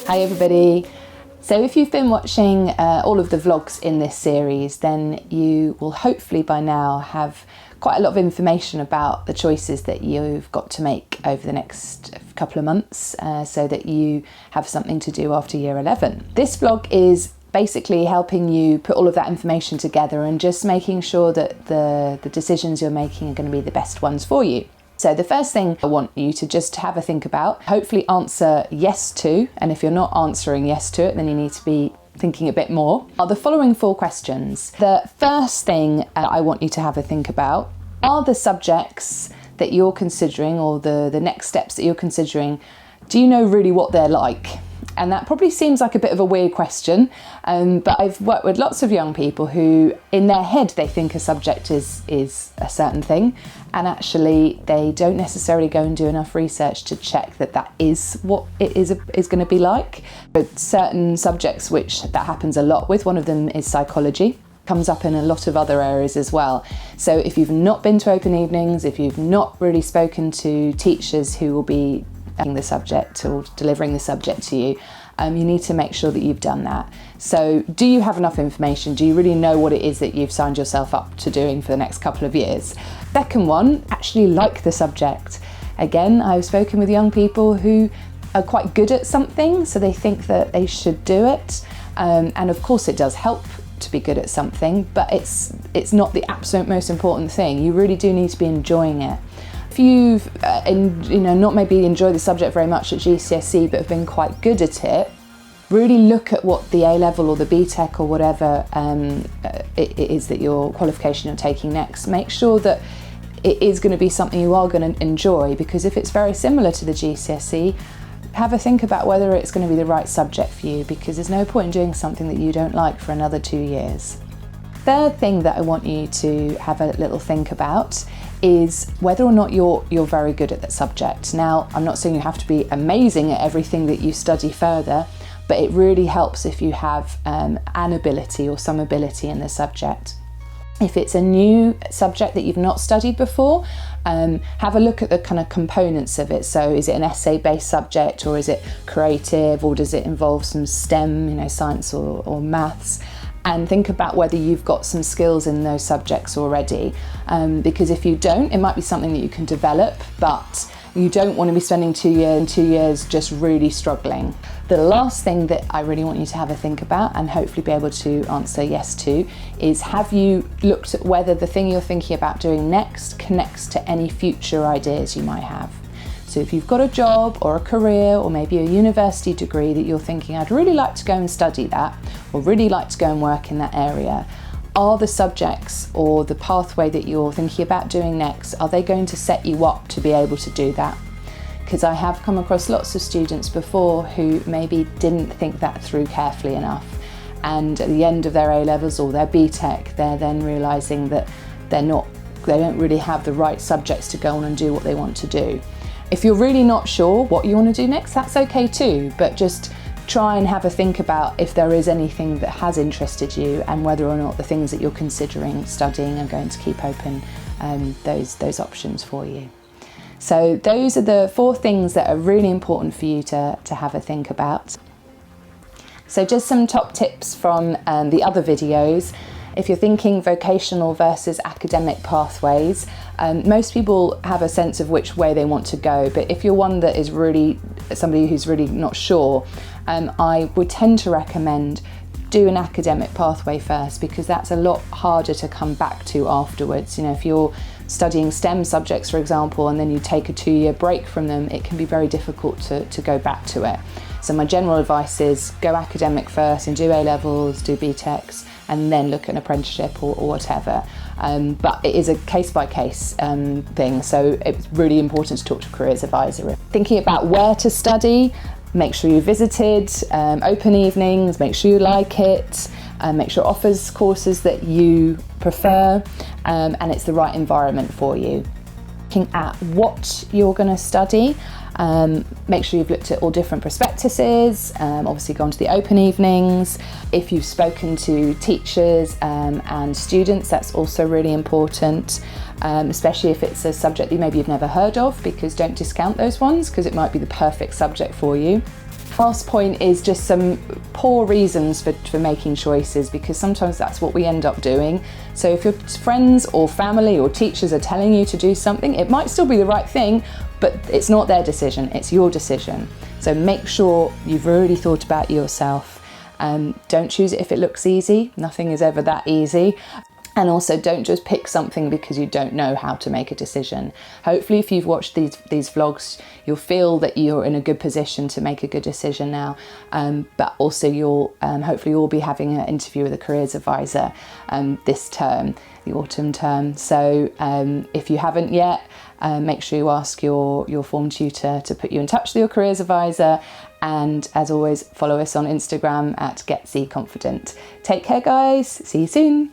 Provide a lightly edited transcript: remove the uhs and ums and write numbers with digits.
Hi everybody. So if you've been watching all of the vlogs in this series, then you will hopefully by now have quite a lot of information about the choices that you've got to make over the next couple of months so that you have something to do after year 11. This vlog is basically helping you put all of that information together and just making sure that the decisions you're making are going to be the best ones for you. So the first thing I want you to just have a think about, hopefully answer yes to, and if you're not answering yes to it, then you need to be thinking a bit more, are the following 4 questions. The first thing I want you to have a think about are the subjects that you're considering, or the next steps that you're considering, do you know really what they're like? And that probably seems like a bit of a weird question, but I've worked with lots of young people who in their head they think a subject is a certain thing, and actually they don't necessarily go and do enough research to check that that is what it is going to be like. But certain subjects which that happens a lot with, one of them is psychology. Comes up in a lot of other areas as well. So if you've not been to open evenings, if you've not really spoken to teachers who will be the subject or delivering the subject to you, you need to make sure that you've done that. So do you have enough information? Do you really know what it is that you've signed yourself up to doing for the next couple of years? Second one, actually like the subject. Again, I've spoken with young people who are quite good at something, so they think that they should do it. And of course it does help to be good at something, but it's not the absolute most important thing. You really do need to be enjoying it. If you've not maybe enjoyed the subject very much at GCSE but have been quite good at it, really look at what the A-level or the BTEC or whatever it is that your qualification you're taking next. Make sure that it is going to be something you are going to enjoy, because if it's very similar to the GCSE, have a think about whether it's going to be the right subject for you, because there's no point in doing something that you don't like for another 2 years. Third thing that I want you to have a little think about is whether or not you're very good at that subject. Now, I'm not saying you have to be amazing at everything that you study further, but it really helps if you have an ability or some ability in the subject. If it's a new subject that you've not studied before, have a look at the kind of components of it. So is it an essay-based subject, or is it creative, or does it involve some STEM, science or maths? And think about whether you've got some skills in those subjects already. Because if you don't, it might be something that you can develop, but you don't want to be spending 2 years just really struggling. The last thing that I really want you to have a think about, and hopefully be able to answer yes to, is have you looked at whether the thing you're thinking about doing next connects to any future ideas you might have. So if you've got a job or a career or maybe a university degree that you're thinking, I'd really like to go and study that, or really like to go and work in that area, are the subjects or the pathway that you're thinking about doing next, are they going to set you up to be able to do that? Because I have come across lots of students before who maybe didn't think that through carefully enough, and at the end of their A-levels or their BTEC, they're then realising that they don't really have the right subjects to go on and do what they want to do. If you're really not sure what you want to do next, that's okay too, but just try and have a think about if there is anything that has interested you, and whether or not the things that you're considering studying are going to keep open those options for you. So those are the 4 things that are really important for you to have a think about. So just some top tips from the other videos. If you're thinking vocational versus academic pathways, most people have a sense of which way they want to go, but if you're one that is really somebody who's really not sure, I would tend to recommend do an academic pathway first, because that's a lot harder to come back to afterwards. If you're studying STEM subjects, for example, and then you take a 2-year break from them, it can be very difficult to go back to it. So my general advice is go academic first and do A-levels, do BTECs, and then look at an apprenticeship or whatever. But it is a case-by-case thing, so it's really important to talk to a careers advisor. Thinking about where to study, make sure you visited open evenings, make sure you like it, make sure it offers courses that you prefer, and it's the right environment for you. Looking at what you're going to study, make sure you've looked at all different prospectuses, obviously gone to the open evenings. If you've spoken to teachers and students, that's also really important, especially if it's a subject that maybe you've never heard of, because don't discount those ones, because it might be the perfect subject for you. last point is just some poor reasons for making choices, because sometimes that's what we end up doing. So if your friends or family or teachers are telling you to do something, it might still be the right thing, but it's not their decision, it's your decision. So make sure you've really thought about yourself. Don't choose it if it looks easy. Nothing is ever that easy. And also, don't just pick something because you don't know how to make a decision. Hopefully, if you've watched these vlogs, you'll feel that you're in a good position to make a good decision now. But also, you'll hopefully you'll be having an interview with a careers advisor this term, the autumn term. So if you haven't yet, make sure you ask your form tutor to put you in touch with your careers advisor. And as always, follow us on Instagram at GetZConfident. Take care, guys. See you soon.